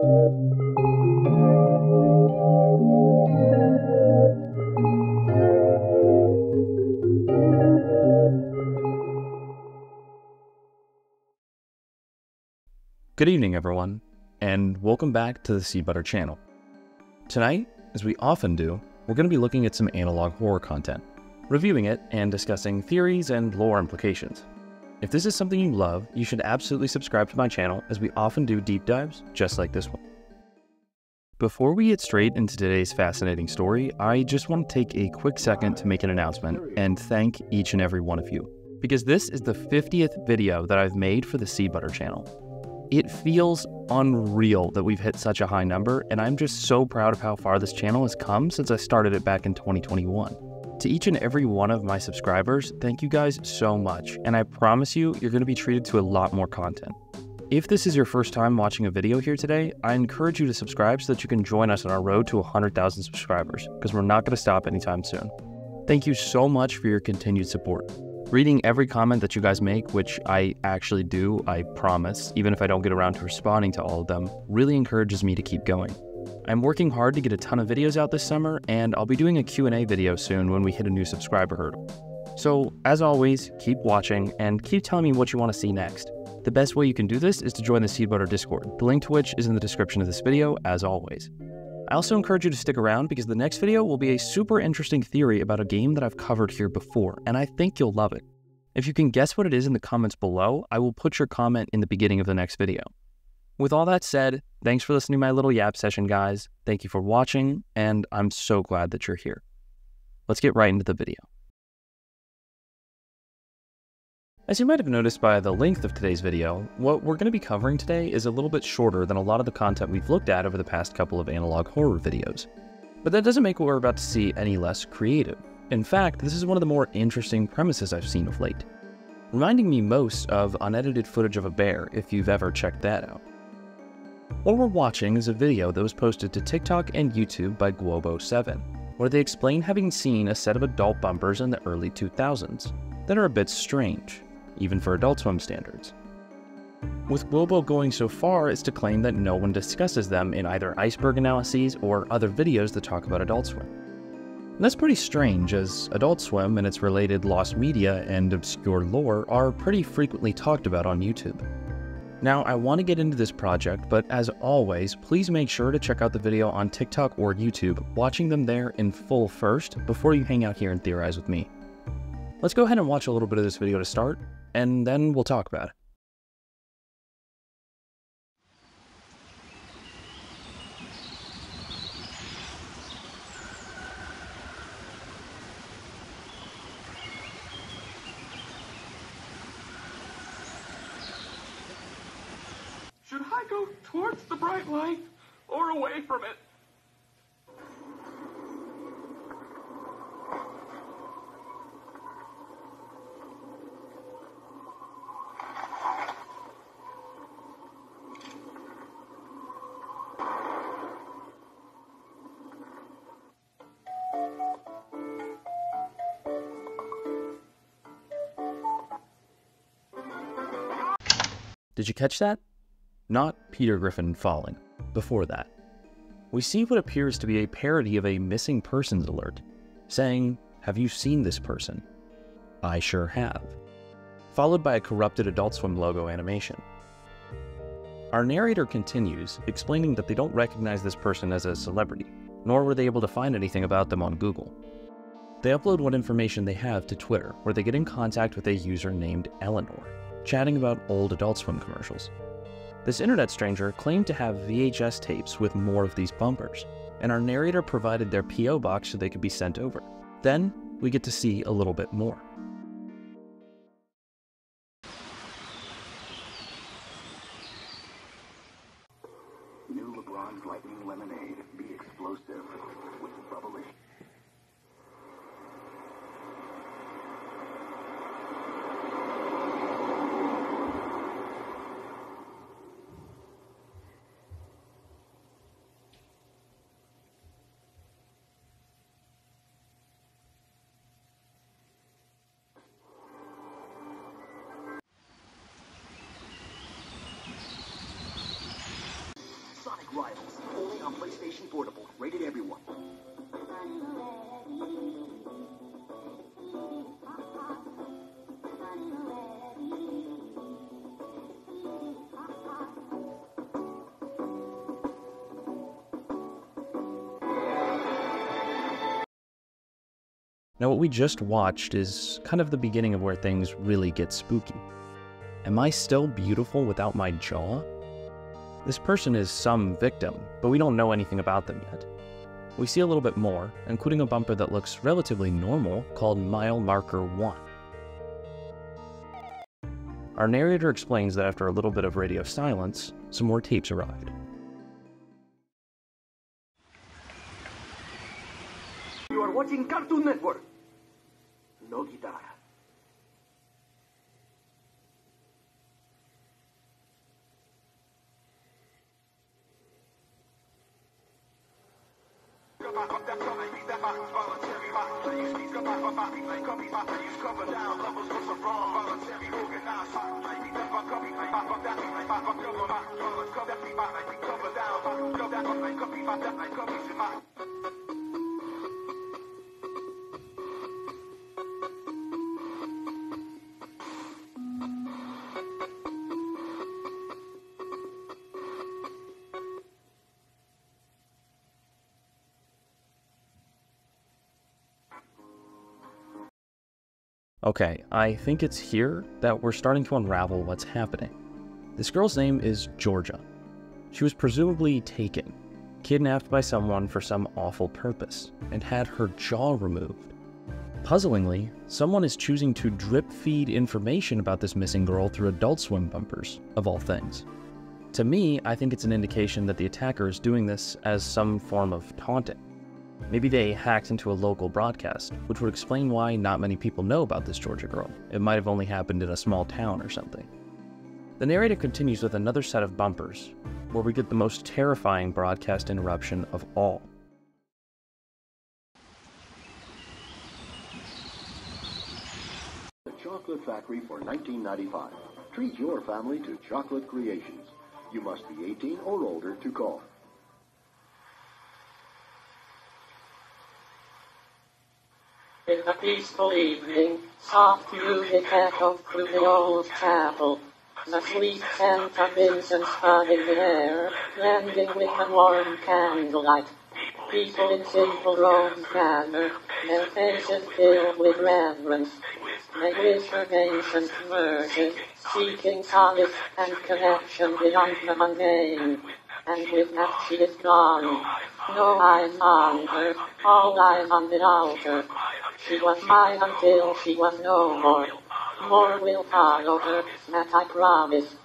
Good evening, everyone, and welcome back to the Sea Butter channel. Tonight, as we often do, we're going to be looking at some analog horror content, reviewing it and discussing theories and lore implications. If this is something you love, you should absolutely subscribe to my channel, as we often do deep dives just like this one. Before we get straight into today's fascinating story, I just want to take a quick second to make an announcement and thank each and every one of you, because this is the 50th video that I've made for the Sea Butter channel. It feels unreal that we've hit such a high number, and I'm just so proud of how far this channel has come since I started it back in 2021. To each and every one of my subscribers, thank you guys so much, and I promise you're going to be treated to a lot more content. If this is your first time watching a video here today, I encourage you to subscribe so that you can join us on our road to 100,000 subscribers, because we're not going to stop anytime soon. Thank you so much for your continued support. Reading every comment that you guys make, which I actually do, I promise, even if I don't get around to responding to all of them, really encourages me to keep going. I'm working hard to get a ton of videos out this summer, and I'll be doing a Q&A video soon when we hit a new subscriber hurdle. So, as always, keep watching and keep telling me what you want to see next. The best way you can do this is to join the Sea Butter Discord, the link to which is in the description of this video, as always. I also encourage you to stick around because the next video will be a super interesting theory about a game that I've covered here before, and I think you'll love it. If you can guess what it is in the comments below, I will put your comment in the beginning of the next video. With all that said, thanks for listening to my little yap session, guys. Thank you for watching, and I'm so glad that you're here. Let's get right into the video. As you might have noticed by the length of today's video, what we're going to be covering today is a little bit shorter than a lot of the content we've looked at over the past couple of analog horror videos. But that doesn't make what we're about to see any less creative. In fact, this is one of the more interesting premises I've seen of late, reminding me most of unedited footage of a bear, if you've ever checked that out. What we're watching is a video that was posted to TikTok and YouTube by Globo7, where they explain having seen a set of adult bumpers in the early 2000s that are a bit strange, even for Adult Swim standards. With Globo going so far as to claim that no one discusses them in either iceberg analyses or other videos that talk about Adult Swim. And that's pretty strange, as Adult Swim and its related lost media and obscure lore are pretty frequently talked about on YouTube. Now, I want to get into this project, but as always, please make sure to check out the video on TikTok or YouTube, watching them there in full first before you hang out here and theorize with me. Let's go ahead and watch a little bit of this video to start, and then we'll talk about it. Should I go towards the bright light or away from it? Did you catch that? Not Peter Griffin falling. Before that, we see what appears to be a parody of a missing persons alert, saying, "Have you seen this person?" "I sure have," followed by a corrupted Adult Swim logo animation. Our narrator continues, explaining that they don't recognize this person as a celebrity, nor were they able to find anything about them on Google. They upload what information they have to Twitter, where they get in contact with a user named Eleanor, chatting about old Adult Swim commercials. This internet stranger claimed to have VHS tapes with more of these bumpers, and our narrator provided their P.O. box so they could be sent over. Then, we get to see a little bit more. New LeBron's Lightning Lemonade. Be explosive with bubbly. Rated everyone. Now what we just watched is kind of the beginning of where things really get spooky. Am I still beautiful without my jaw? This person is some victim, but we don't know anything about them yet. We see a little bit more, including a bumper that looks relatively normal called Mile Marker 1. Our narrator explains that after a little bit of radio silence, some more tapes arrived. You are watching Cartoon Network. No guitar. Okay, I think it's here that we're starting to unravel what's happening. This girl's name is Georgia. She was presumably taken, kidnapped by someone for some awful purpose, and had her jaw removed. Puzzlingly, someone is choosing to drip feed information about this missing girl through Adult Swim bumpers, of all things. To me, I think it's an indication that the attacker is doing this as some form of taunting. Maybe they hacked into a local broadcast, which would explain why not many people know about this Georgia girl. It might have only happened in a small town or something. The narrator continues with another set of bumpers, where we get the most terrifying broadcast interruption of all. The Chocolate Factory for $19.95. Treat your family to chocolate creations. You must be 18 or older to call. In the peaceful evening, soft music echoed through the old chapel. The sweet scent of incense hung in the air, blending with the warm candlelight. People in simple robes gather, their faces filled with reverence. They whisper ancient verses, seeking solace and connection beyond the mundane. And with that she is gone. No eyes on her, all eyes on the altar. She was mine until she was no more. More will follow her, that I promise.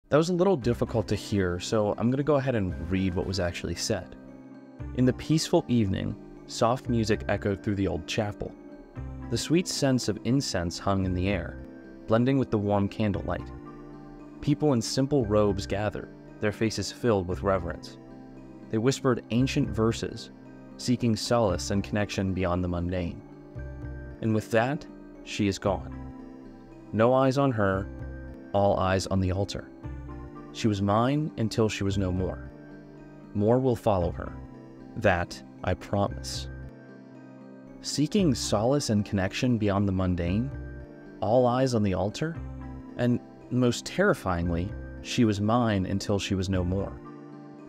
That was a little difficult to hear, so I'm going to go ahead and read what was actually said. In the peaceful evening, soft music echoed through the old chapel. The sweet scents of incense hung in the air, blending with the warm candlelight. People in simple robes gathered, their faces filled with reverence. They whispered ancient verses, seeking solace and connection beyond the mundane. And with that, she is gone. No eyes on her, all eyes on the altar. She was mine until she was no more. More will follow her. That I promise. Seeking solace and connection beyond the mundane, all eyes on the altar, and most terrifyingly, she was mine until she was no more.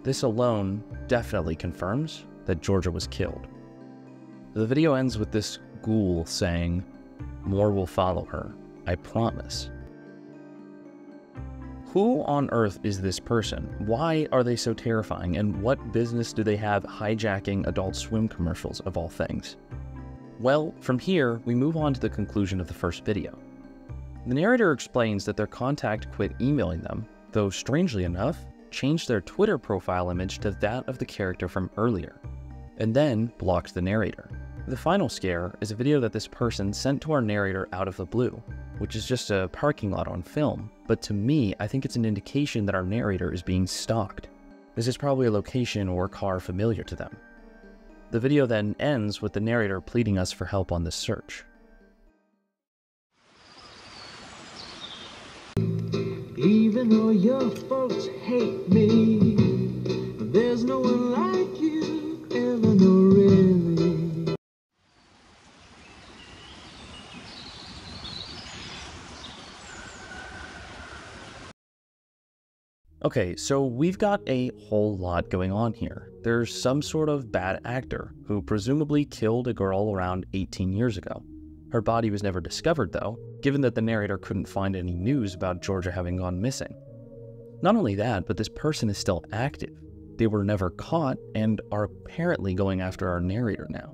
This alone definitely confirms that Georgia was killed. The video ends with this ghoul saying, "More will follow her, I promise." Who on earth is this person? Why are they so terrifying? And what business do they have hijacking Adult Swim commercials of all things? Well, from here, we move on to the conclusion of the first video. The narrator explains that their contact quit emailing them, though strangely enough, changed their Twitter profile image to that of the character from earlier, and then blocked the narrator. The final scare is a video that this person sent to our narrator out of the blue, which is just a parking lot on film, but to me, I think it's an indication that our narrator is being stalked. This is probably a location or car familiar to them. The video then ends with the narrator pleading us for help on this search. Even Even though your folks hate me, there's no one like you, Eleanor, really. Okay, so we've got a whole lot going on here. There's some sort of bad actor who presumably killed a girl around 18 years ago. Her body was never discovered though, given that the narrator couldn't find any news about Georgia having gone missing. Not only that, but this person is still active. They were never caught and are apparently going after our narrator now.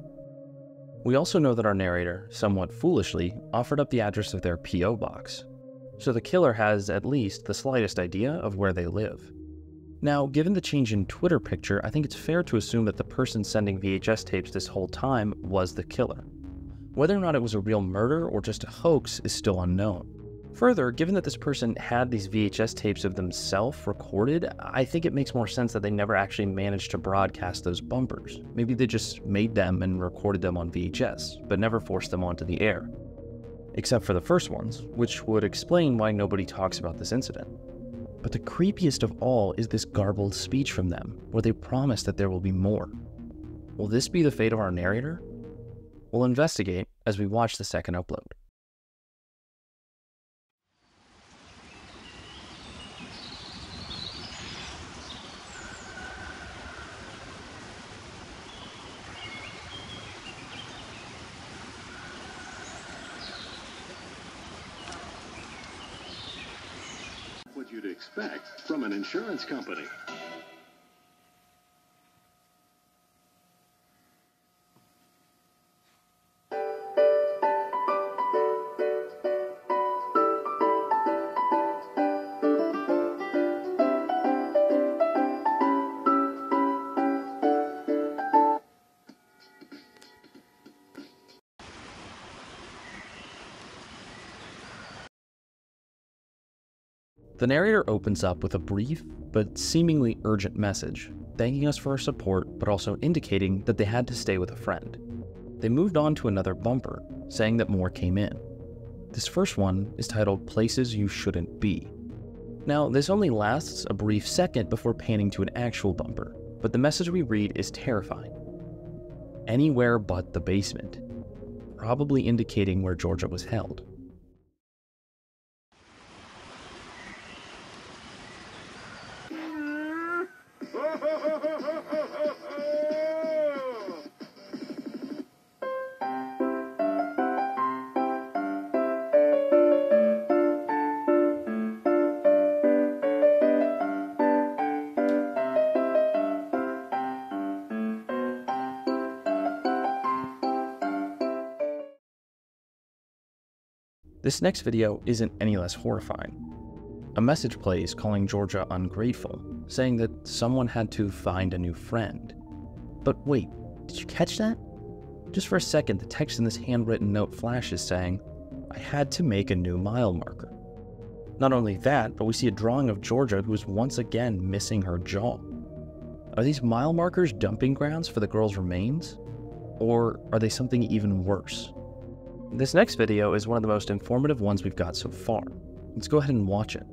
We also know that our narrator, somewhat foolishly, offered up the address of their P.O. box. So the killer has at least the slightest idea of where they live. Now, given the change in Twitter picture, I think it's fair to assume that the person sending VHS tapes this whole time was the killer. Whether or not it was a real murder or just a hoax is still unknown. Further, given that this person had these VHS tapes of themselves recorded, I think it makes more sense that they never actually managed to broadcast those bumpers. Maybe they just made them and recorded them on VHS, but never forced them onto the air. Except for the first ones, which would explain why nobody talks about this incident. But the creepiest of all is this garbled speech from them, where they promise that there will be more. Will this be the fate of our narrator? We'll investigate as we watch the second upload. What you'd expect from an insurance company. The narrator opens up with a brief but seemingly urgent message, thanking us for our support but also indicating that they had to stay with a friend. They moved on to another bumper, saying that more came in. This first one is titled Places You Shouldn't Be. Now, this only lasts a brief second before panning to an actual bumper, but the message we read is terrifying. Anywhere but the basement, probably indicating where Georgia was held. This next video isn't any less horrifying. A message plays calling Georgia ungrateful, saying that someone had to find a new friend. But wait, did you catch that? Just for a second, the text in this handwritten note flashes saying, I had to make a new mile marker. Not only that, but we see a drawing of Georgia who is once again missing her jaw. Are these mile markers dumping grounds for the girl's remains? Or are they something even worse? This next video is one of the most informative ones we've got so far. Let's go ahead and watch it.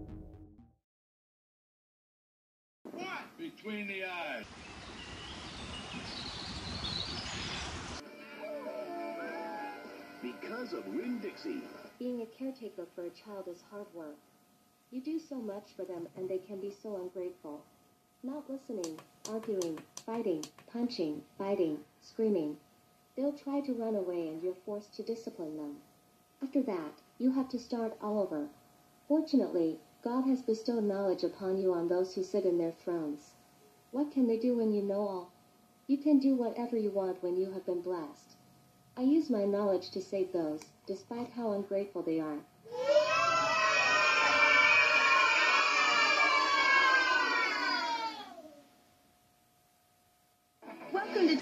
What? Between the eyes. Because of Winn-Dixie. Being a caretaker for a child is hard work. You do so much for them and they can be so ungrateful. Not listening, arguing, fighting, punching, biting, screaming. They'll try to run away and you're forced to discipline them. After that, you have to start all over. Fortunately, God has bestowed knowledge upon you on those who sit in their thrones. What can they do when you know all? You can do whatever you want when you have been blessed. I use my knowledge to save those, despite how ungrateful they are. Welcome to...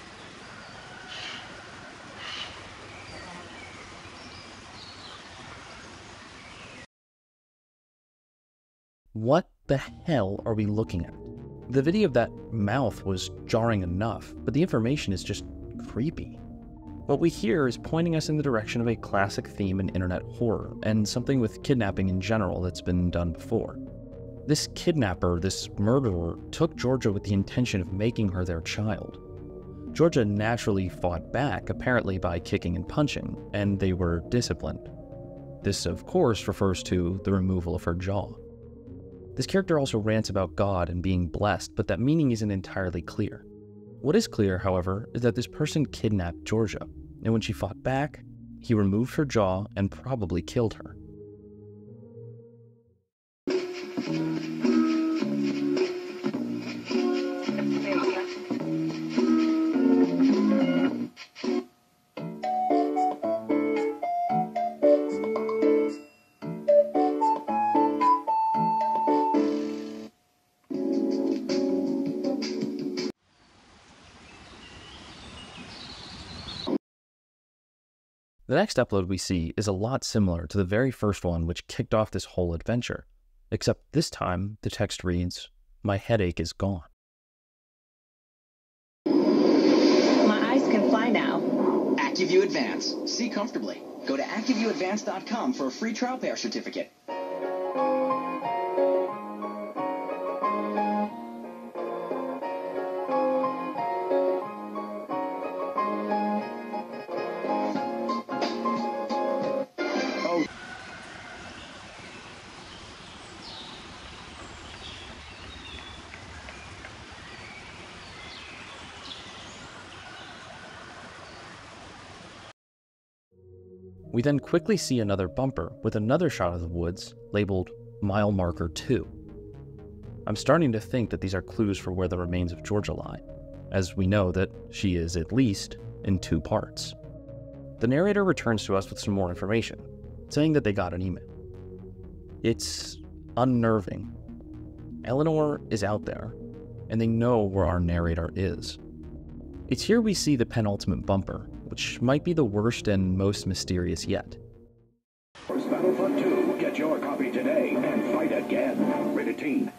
What the hell are we looking at? The video of that mouth was jarring enough, but the information is just creepy. What we hear is pointing us in the direction of a classic theme in internet horror, and something with kidnapping in general that's been done before. This kidnapper, this murderer, took Georgia with the intention of making her their child. Georgia naturally fought back, apparently by kicking and punching, and they were disciplined. This, of course, refers to the removal of her jaw. This character also rants about God and being blessed, but that meaning isn't entirely clear. What is clear, however, is that this person kidnapped Georgia, and when she fought back, he removed her jaw and probably killed her. The next upload we see is a lot similar to the very first one which kicked off this whole adventure, except this time the text reads, "My headache is gone." My eyes can fly now. ActiveView Advance. See comfortably. Go to ActiveViewAdvance.com for a free trial pair certificate. We then quickly see another bumper with another shot of the woods labeled Mile Marker 2. I'm starting to think that these are clues for where the remains of Georgia lie, as we know that she is at least in 2 parts. The narrator returns to us with some more information, saying that they got an email. It's unnerving. Eleanor is out there, and they know where our narrator is. It's here we see the penultimate bumper, which might be the worst and most mysterious yet. Battlefront 2. Get your copy today and fight again. Rated teen.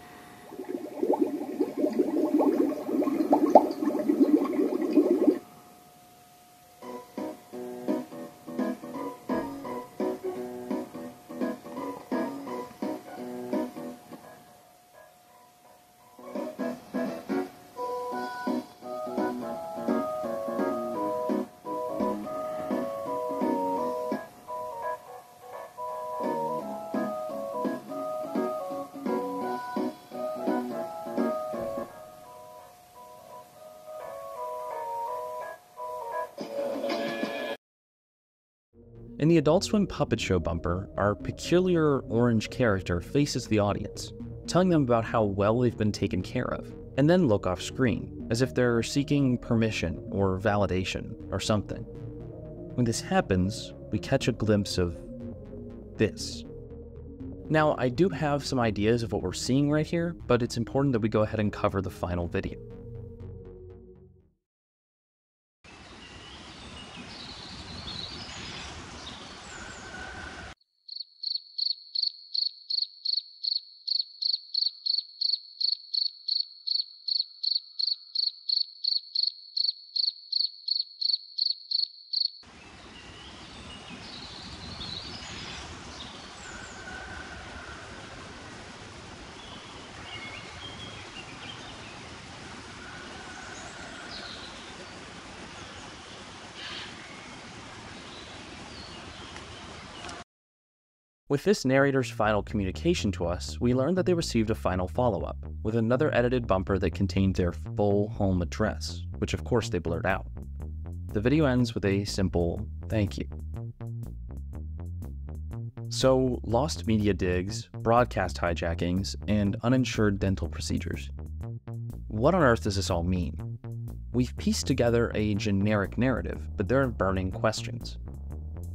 In the Adult Swim puppet show bumper, our peculiar orange character faces the audience, telling them about how well they've been taken care of, and then look off screen, as if they're seeking permission or validation or something. When this happens, we catch a glimpse of this. Now, I do have some ideas of what we're seeing right here, but it's important that we go ahead and cover the final video. With this narrator's final communication to us, we learned that they received a final follow-up, with another edited bumper that contained their full home address, which of course they blurred out. The video ends with a simple thank you. So, lost media digs, broadcast hijackings, and uninsured dental procedures. What on earth does this all mean? We've pieced together a generic narrative, but there are burning questions.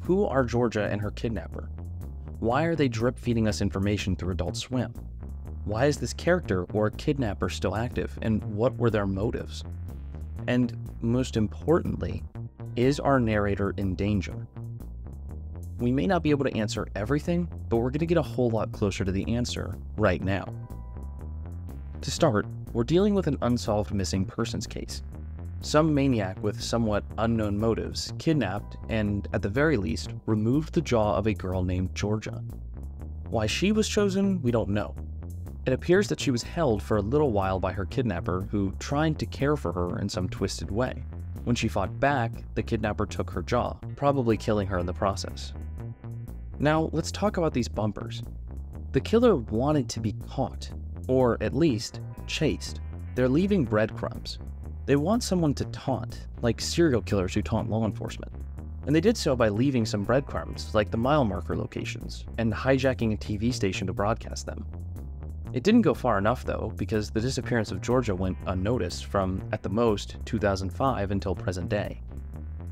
Who are Georgia and her kidnapper? Why are they drip-feeding us information through Adult Swim? Why is this character or kidnapper still active, and what were their motives? And most importantly, is our narrator in danger? We may not be able to answer everything, but we're going to get a whole lot closer to the answer right now. To start, we're dealing with an unsolved missing persons case. Some maniac with somewhat unknown motives kidnapped and, at the very least, removed the jaw of a girl named Georgia. Why she was chosen, we don't know. It appears that she was held for a little while by her kidnapper, who tried to care for her in some twisted way. When she fought back, the kidnapper took her jaw, probably killing her in the process. Now, let's talk about these bumpers. The killer wanted to be caught, or at least chased. They're leaving breadcrumbs. They want someone to taunt, like serial killers who taunt law enforcement. And they did so by leaving some breadcrumbs, like the mile marker locations, and hijacking a TV station to broadcast them. It didn't go far enough, though, because the disappearance of Georgia went unnoticed from, at the most, 2005 until present day.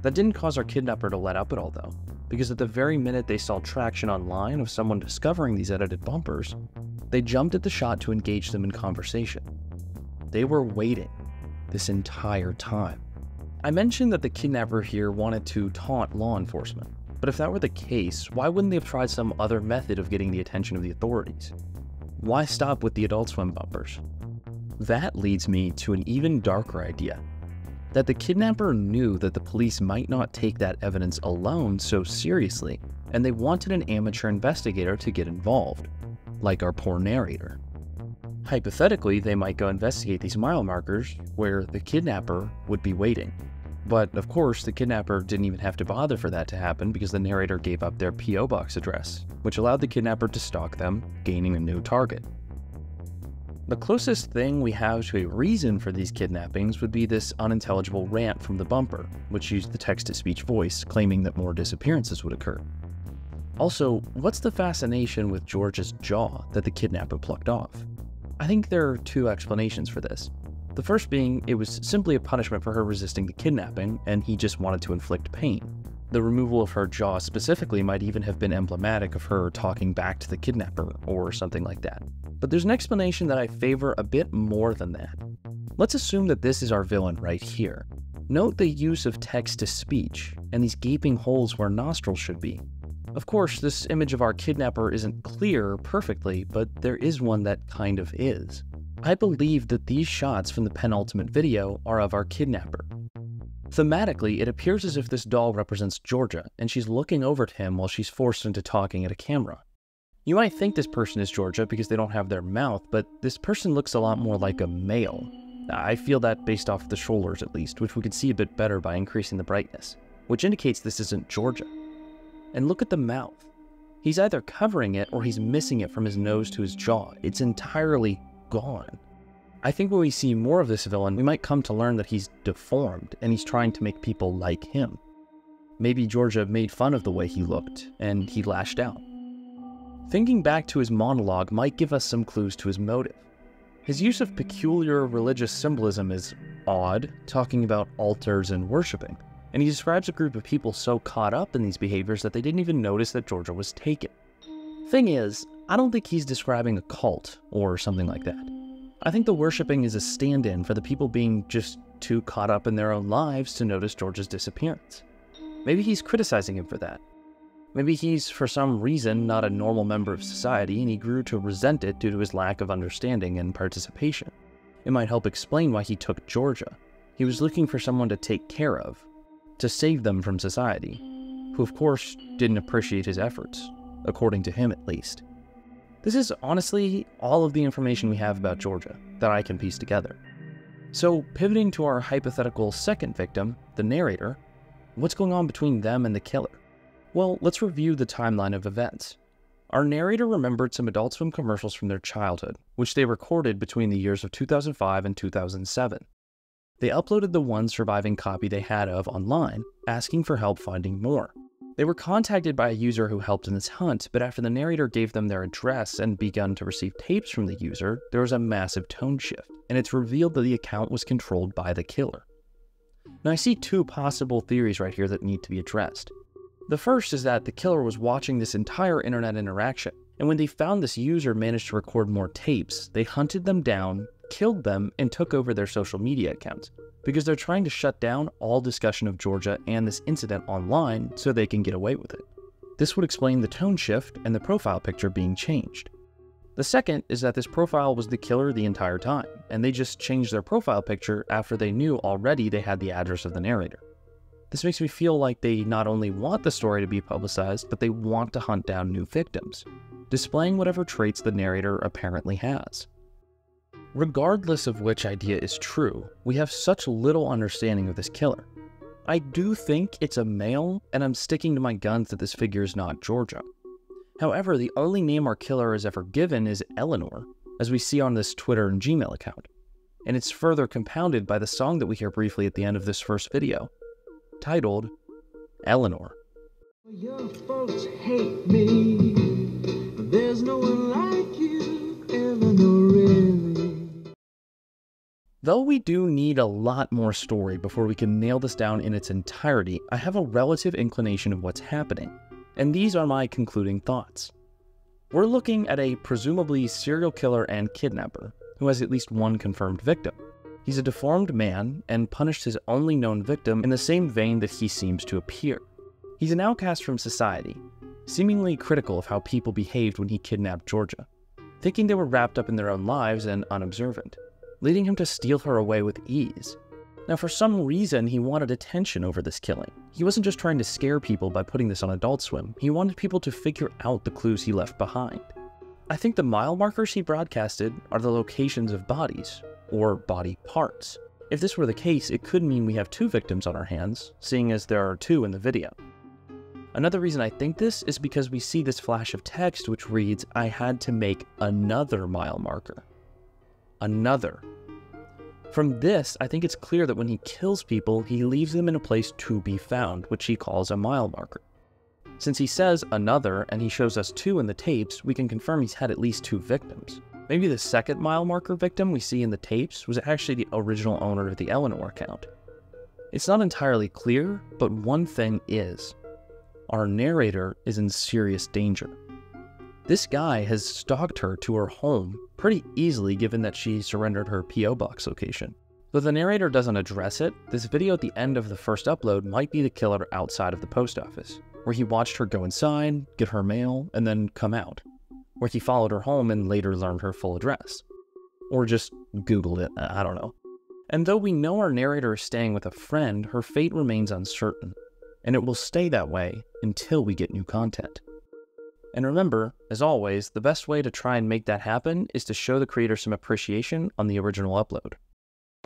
That didn't cause our kidnapper to let up at all, though, because at the very minute they saw traction online of someone discovering these edited bumpers, they jumped at the shot to engage them in conversation. They were waiting this entire time. I mentioned that the kidnapper here wanted to taunt law enforcement, but if that were the case, why wouldn't they have tried some other method of getting the attention of the authorities? Why stop with the Adult Swim bumpers? That leads me to an even darker idea, that the kidnapper knew that the police might not take that evidence alone so seriously, and they wanted an amateur investigator to get involved, like our poor narrator. Hypothetically, they might go investigate these mile markers where the kidnapper would be waiting. But of course, the kidnapper didn't even have to bother for that to happen because the narrator gave up their P.O. box address, which allowed the kidnapper to stalk them, gaining a new target. The closest thing we have to a reason for these kidnappings would be this unintelligible rant from the bumper, which used the text-to-speech voice, claiming that more disappearances would occur. Also, what's the fascination with George's jaw that the kidnapper plucked off? I think there are two explanations for this. The first being, it was simply a punishment for her resisting the kidnapping, and he just wanted to inflict pain. The removal of her jaw specifically might even have been emblematic of her talking back to the kidnapper, or something like that. But there's an explanation that I favor a bit more than that. Let's assume that this is our villain right here. Note the use of text-to-speech, and these gaping holes where nostrils should be. Of course, this image of our kidnapper isn't clear perfectly, but there is one that kind of is. I believe that these shots from the penultimate video are of our kidnapper. Thematically, it appears as if this doll represents Georgia, and she's looking over at him while she's forced into talking at a camera. You might think this person is Georgia because they don't have their mouth, but this person looks a lot more like a male. I feel that based off the shoulders at least, which we can see a bit better by increasing the brightness, which indicates this isn't Georgia. And look at the mouth. He's either covering it or he's missing it from his nose to his jaw. It's entirely gone. I think when we see more of this villain, we might come to learn that he's deformed and he's trying to make people like him. Maybe Georgia made fun of the way he looked and he lashed out. Thinking back to his monologue might give us some clues to his motive. His use of peculiar religious symbolism is odd, talking about altars and worshiping, and he describes a group of people so caught up in these behaviors that they didn't even notice that Georgia was taken. Thing is, I don't think he's describing a cult or something like that. I think the worshiping is a stand-in for the people being just too caught up in their own lives to notice George's disappearance. Maybe he's criticizing him for that. Maybe he's, for some reason, not a normal member of society and he grew to resent it due to his lack of understanding and participation. It might help explain why he took Georgia. He was looking for someone to take care of, to save them from society, who of course didn't appreciate his efforts, according to him at least. This is honestly all of the information we have about Georgia that I can piece together. So pivoting to our hypothetical second victim, the narrator, what's going on between them and the killer? Well, let's review the timeline of events. Our narrator remembered some Adult Swim commercials from their childhood, which they recorded between the years of 2005 and 2007. They uploaded the one surviving copy they had of online, asking for help finding more. They were contacted by a user who helped in this hunt, but after the narrator gave them their address and begun to receive tapes from the user, there was a massive tone shift, and it's revealed that the account was controlled by the killer. Now I see two possible theories right here that need to be addressed. The first is that the killer was watching this entire internet interaction, and when they found this user managed to record more tapes, they hunted them down, killed them, and took over their social media accounts, because they're trying to shut down all discussion of Georgia and this incident online so they can get away with it. This would explain the tone shift and the profile picture being changed. The second is that this profile was the killer the entire time, and they just changed their profile picture after they knew already they had the address of the narrator. This makes me feel like they not only want the story to be publicized, but they want to hunt down new victims, displaying whatever traits the narrator apparently has. Regardless of which idea is true, we have such little understanding of this killer. I do think it's a male, and I'm sticking to my guns that this figure is not Georgia. However, the only name our killer has ever given is Eleanor, as we see on this Twitter and Gmail account, and it's further compounded by the song that we hear briefly at the end of this first video, titled Eleanor. Your folks hate me, but there's no one like you, Eleanor, really. Though we do need a lot more story before we can nail this down in its entirety, I have a relative inclination of what's happening, and these are my concluding thoughts. We're looking at a presumably serial killer and kidnapper who has at least one confirmed victim. He's a deformed man and punished his only known victim in the same vein that he seems to appear. He's an outcast from society, seemingly critical of how people behaved when he kidnapped Georgia, thinking they were wrapped up in their own lives and unobservant, leading him to steal her away with ease. Now, for some reason, he wanted attention over this killing. He wasn't just trying to scare people by putting this on Adult Swim, he wanted people to figure out the clues he left behind. I think the mile markers he broadcasted are the locations of bodies, or body parts. If this were the case, it could mean we have two victims on our hands, seeing as there are two in the video. Another reason I think this is because we see this flash of text which reads, "I had to make another mile marker." Another. From this, I think it's clear that when he kills people, he leaves them in a place to be found, which he calls a mile marker. Since he says another, and he shows us two in the tapes, we can confirm he's had at least two victims. Maybe the second mile marker victim we see in the tapes was actually the original owner of the Eleanor account. It's not entirely clear, but one thing is, our narrator is in serious danger. This guy has stalked her to her home pretty easily given that she surrendered her P.O. box location. Though the narrator doesn't address it, this video at the end of the first upload might be the killer outside of the post office, where he watched her go inside, get her mail, and then come out, where he followed her home and later learned her full address. Or just Googled it, I don't know. And though we know our narrator is staying with a friend, her fate remains uncertain, and it will stay that way until we get new content. And remember, as always, the best way to try and make that happen is to show the creator some appreciation on the original upload.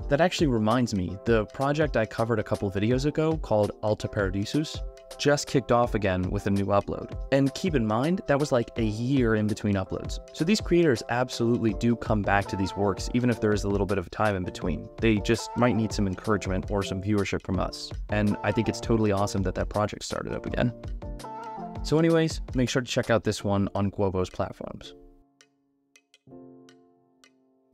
That actually reminds me, the project I covered a couple videos ago called Alta Paradisus just kicked off again with a new upload. And keep in mind, that was like a year in between uploads. So these creators absolutely do come back to these works, even if there is a little bit of time in between. They just might need some encouragement or some viewership from us. And I think it's totally awesome that that project started up again. So anyways, make sure to check out this one on Guobo's platforms.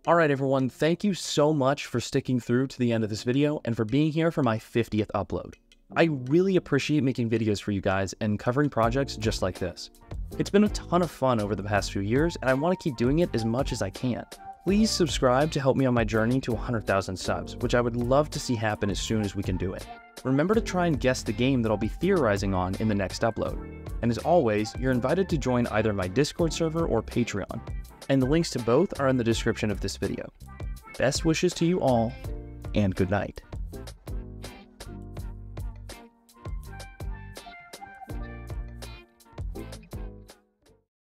Alright everyone, thank you so much for sticking through to the end of this video and for being here for my 50th upload. I really appreciate making videos for you guys and covering projects just like this. It's been a ton of fun over the past few years and I want to keep doing it as much as I can. Please subscribe to help me on my journey to 100,000 subs, which I would love to see happen as soon as we can do it. Remember to try and guess the game that I'll be theorizing on in the next upload. And as always, you're invited to join either my Discord server or Patreon, and the links to both are in the description of this video. Best wishes to you all, and good night.